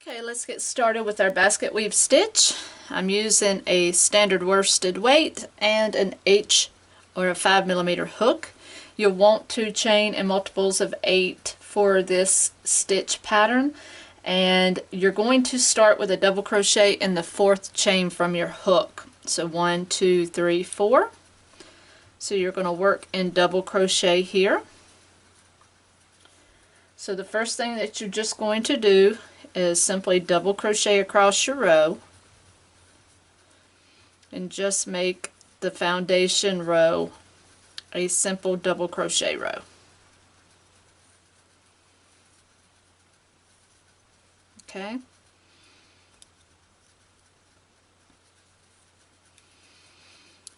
Okay, let's get started with our basket weave stitch. I'm using a standard worsted weight and an H or a 5mm hook. You'll want to chain in multiples of 8 for this stitch pattern, and you're going to start with a double crochet in the 4th chain from your hook. So 1, 2, 3, 4. So you're going to work in double crochet here. So the first thing that you're just going to do is simply double crochet across your row and just make the foundation row a simple double crochet row. Okay.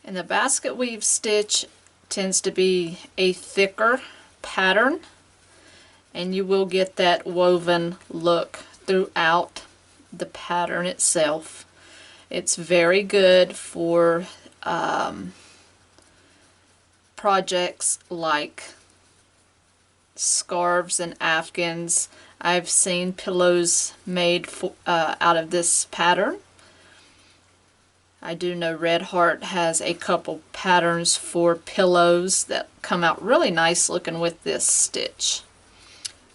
And the basket weave stitch tends to be a thicker pattern, and you will get that woven look throughout the pattern itself. It's very good for projects like scarves and afghans. I've seen pillows made out of this pattern. I do know Red Heart has a couple patterns for pillows that come out really nice looking with this stitch.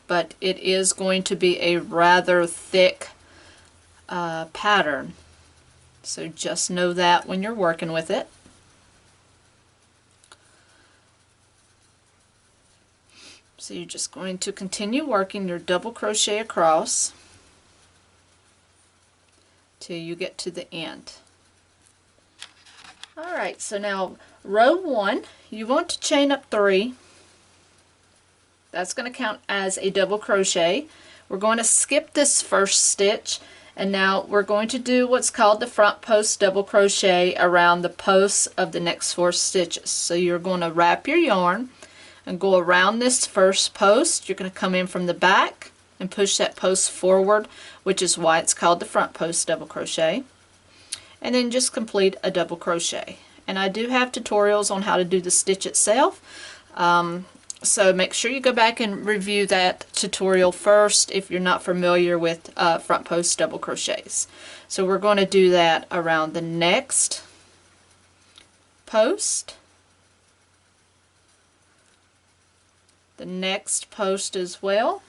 But it is going to be a rather thick pattern, so just know that when you're working with it. So you're just going to continue working your double crochet across till you get to the end. Alright, so now row 1, you want to chain up 3. That's going to count as a double crochet. We're going to skip this first stitch, and now we're going to do what's called the front post double crochet around the posts of the next 4 stitches. So you're going to wrap your yarn and go around this first post. You're going to come in from the back and push that post forward, which is why it's called the front post double crochet, and then just complete a double crochet. And I do have tutorials on how to do the stitch itself. So make sure you go back and review that tutorial first if you're not familiar with front post double crochets. So we're going to do that around the next post, the next post as well,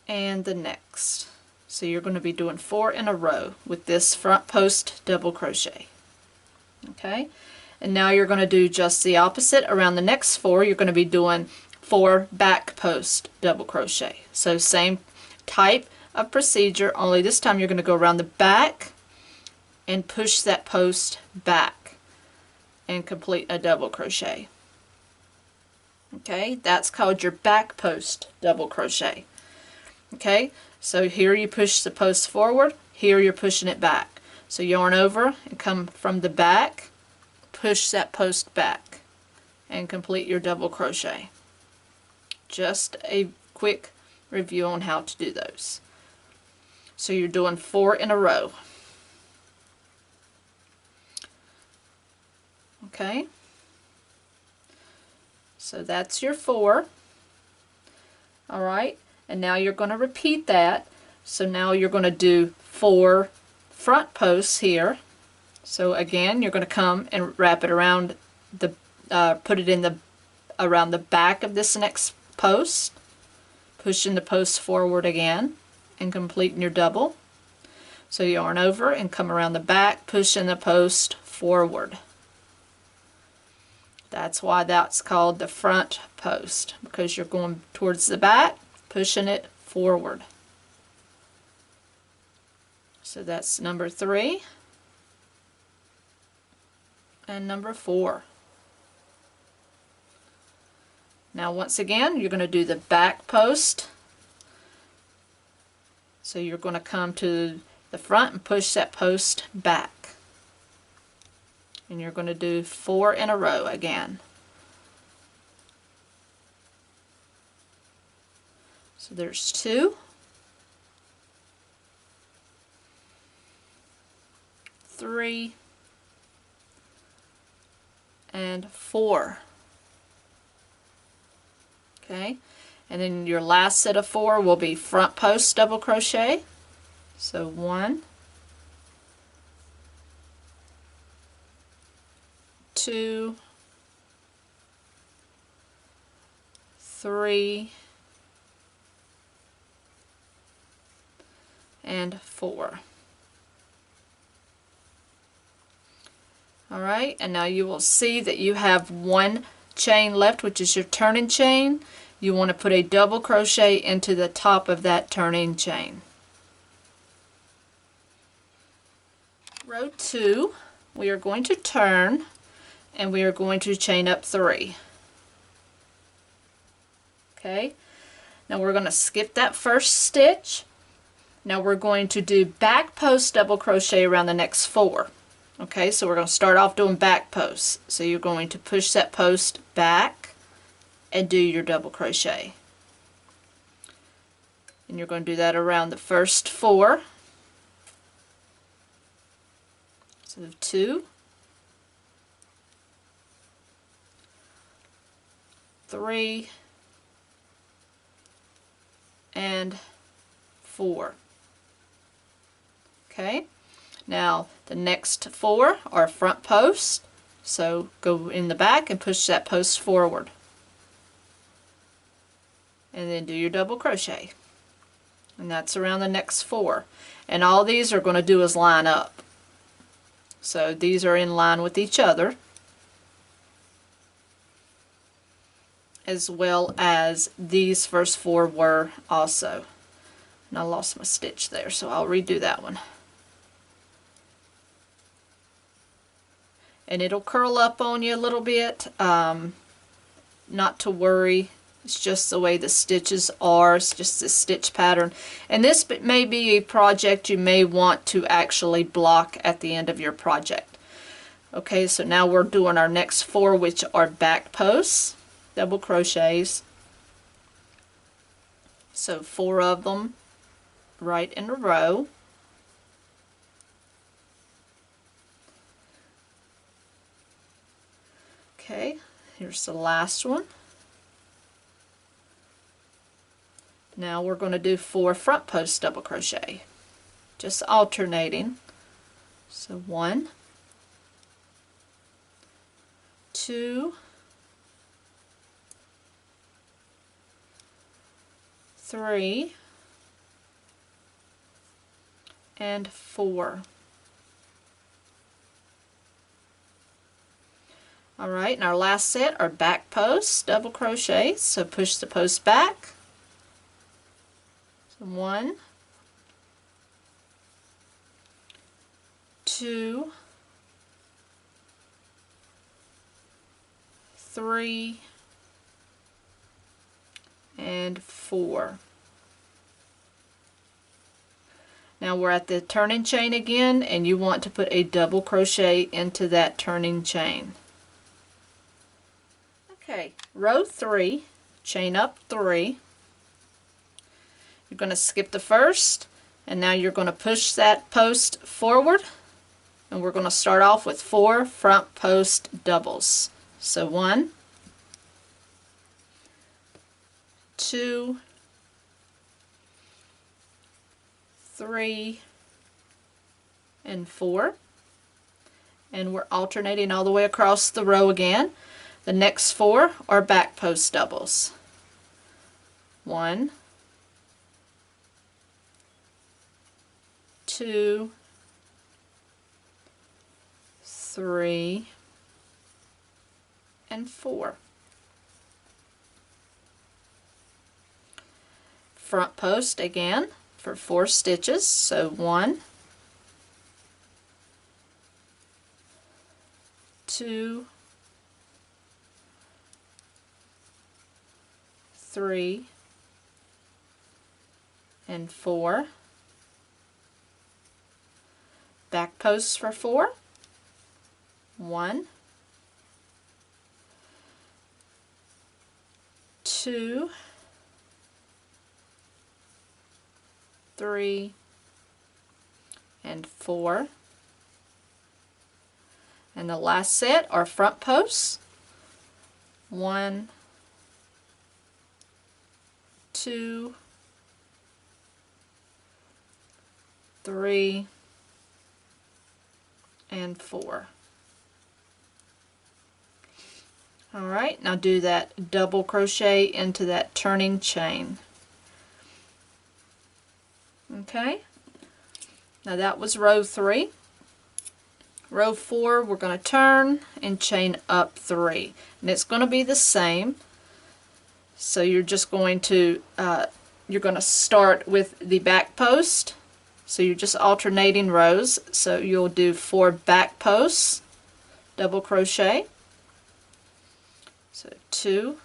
and the next. So you're going to be doing 4 in a row with this front post double crochet. Okay. And now you're going to do just the opposite. Around the next 4, you're going to be doing 4 back post double crochet. So same type of procedure, only this time you're going to go around the back and push that post back and complete a double crochet. Okay, that's called your back post double crochet. Okay, so here you push the post forward, here you're pushing it back. So yarn over and come from the back, push that post back, and complete your double crochet. Just a quick review on how to do those. So you're doing 4 in a row. Okay, so that's your 4. Alright, and now you're going to repeat that. So now you're going to do 4 front posts here. So again, you're going to come and wrap it around the, put it in the around the back of this next post, pushing the post forward again, and completing your double. So yarn over and come around the back, pushing the post forward. That's why that's called the front post, because you're going towards the back, pushing it forward. So that's number 3. And number 4. Now once again, you're going to do the back post. So you're going to come to the front and push that post back. And you're going to do 4 in a row again. So there's 2, 3, and 4. Okay, And then your last set of 4 will be front post double crochet. So 1, 2, 3, and 4. Alright, and now you will see that you have 1 chain left, which is your turning chain. You want to put a double crochet into the top of that turning chain. Row 2, we are going to turn and we are going to chain up 3. Okay, now we're going to skip that first stitch. Now we're going to do back post double crochet around the next 4. Okay, so we're going to start off doing back posts. So you're going to push that post back and do your double crochet. And you're going to do that around the first 4. So 2, 3, and 4. Okay, now the next 4 are front posts, so go in the back and push that post forward. And then do your double crochet. And that's around the next 4. And all these are going to do is line up. So these are in line with each other, as well as these first 4 were also. And I lost my stitch there, so I'll redo that one. And it'll curl up on you a little bit. Not to worry. It's just the way the stitches are. It's just the stitch pattern. And this may be a project you may want to actually block at the end of your project. Okay, so now we're doing our next 4, which are back posts, double crochets. So 4 of them right in a row. Okay, here's the last one. Now we're going to do 4 front post double crochet, just alternating. So 1, 2, 3, and 4. Alright, and our last set are back posts double crochet, so push the post back. 1, 2, 3, and 4. Now we're at the turning chain again, and you want to put a double crochet into that turning chain. Okay, row 3, chain up 3. You're going to skip the first, and now you're going to push that post forward, and we're going to start off with 4 front post doubles. So 1, 2, 3, and 4. And we're alternating all the way across the row again. The next 4 are back post doubles. 1, 2, 3, and 4. Front post again for 4 stitches, so 1, 2, 3, and 4. Back posts for 4. 1, 2, 3, and 4. And the last set are front posts. 1, 2, 3, and 4. Alright, now do that double crochet into that turning chain. Okay, now that was row 3. Row 4, we're going to turn and chain up 3, and it's going to be the same. So you're just going to start with the back post. So you're just alternating rows. So you'll do 4 back posts, double crochet. So 2,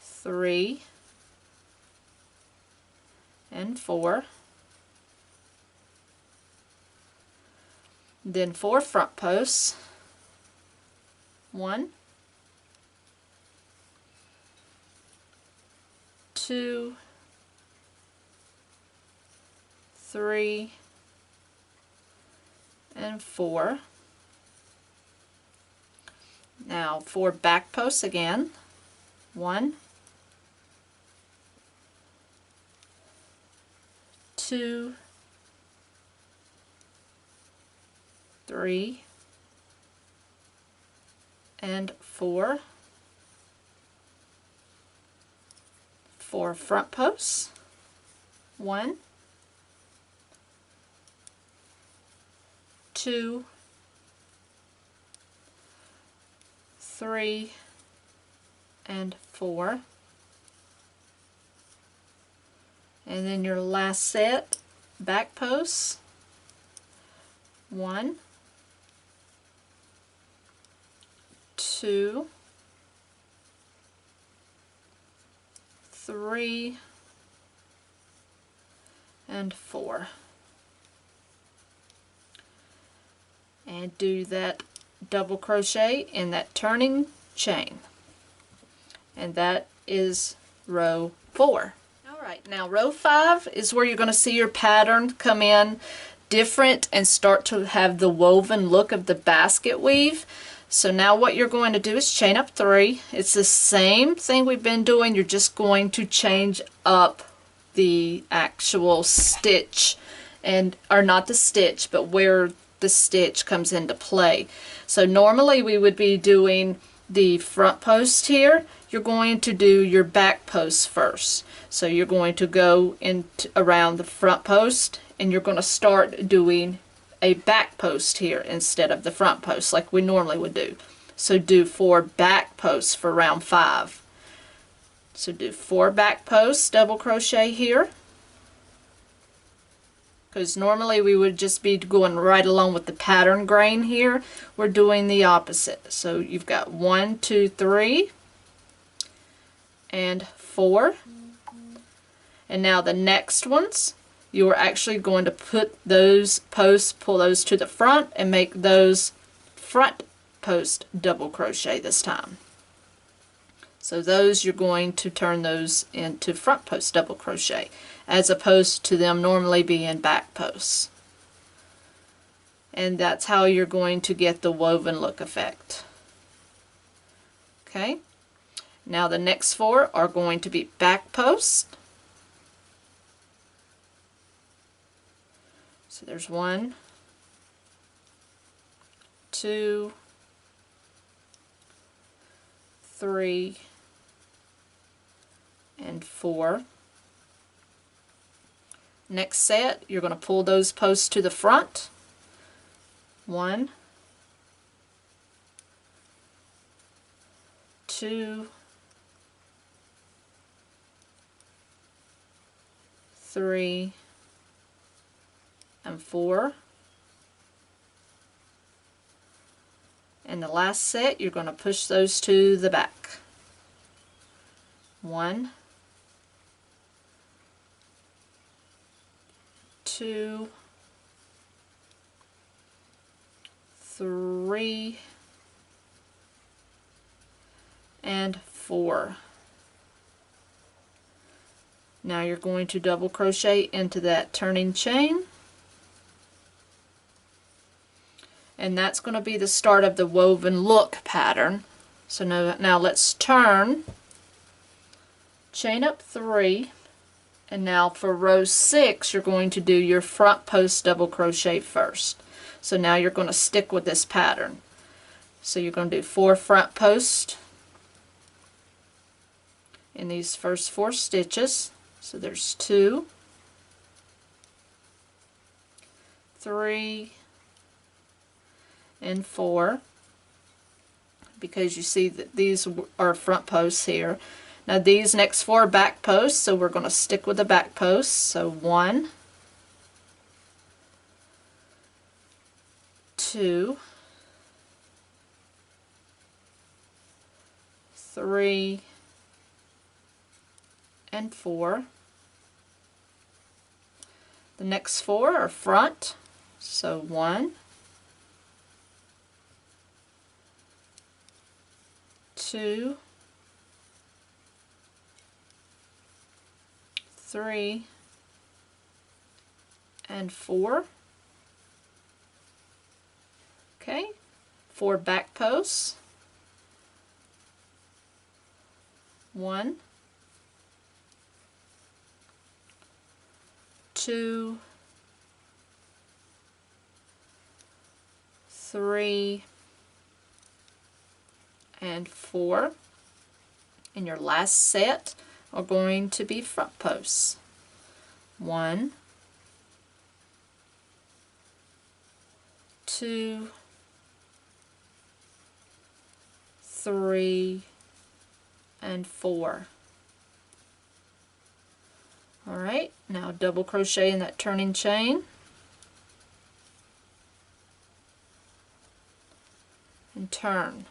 3, and 4. Then 4 front posts. 1, 2, 3, and 4. Now 4 back posts again. 1, 2, 3, and 4. 4 front posts. 1, 2, 3, and 4. And then your last set, back posts. 1, 2, 3, and 4. And do that double crochet in that turning chain. And that is row 4. Alright, now row 5 is where you're going to see your pattern come in different and start to have the woven look of the basket weave. So now what you're going to do is chain up 3. It's the same thing we've been doing, you're just going to change up the actual stitch, or not the stitch, but where the stitch comes into play. So normally we would be doing the front post here. You're going to do your back post first. So you're going to go around the front post, and you're going to start doing a back post here instead of the front post like we normally would do. So do 4 back posts for round 5. So do 4 back posts, double crochet here, because normally we would just be going right along with the pattern grain here. We're doing the opposite. So you've got 1, 2, 3, and 4. And now the next ones, you're actually going to put those posts, pull those to the front, and make those front post double crochet this time. So those, you're going to turn those into front post double crochet, as opposed to them normally being back posts. And that's how you're going to get the woven look effect. Okay, now the next 4 are going to be back posts. So there's 1, 2, 3, and 4. Next set, you're going to pull those posts to the front. 1, 2, 3, and 4. And the last set, you're going to push those to the back. 1, 2, 3, and 4. Now you're going to double crochet into that turning chain, and that's going to be the start of the woven look pattern. So now let's turn, chain up 3, and now for row 6 you're going to do your front post double crochet first. So now you're going to stick with this pattern. So you're going to do 4 front posts in these first 4 stitches. So there's 2, 3, and 4, because you see that these are front posts here. Now these next 4 are back posts, so we're going to stick with the back posts. So 1, 2, 3, and 4. The next 4 are front, so 1, 2, 3, and 4. Okay, 4 back posts, 1, 2, 3, and 4. And your last set are going to be front posts. 1, 2, 3, and 4. Alright, now double crochet in that turning chain and turn.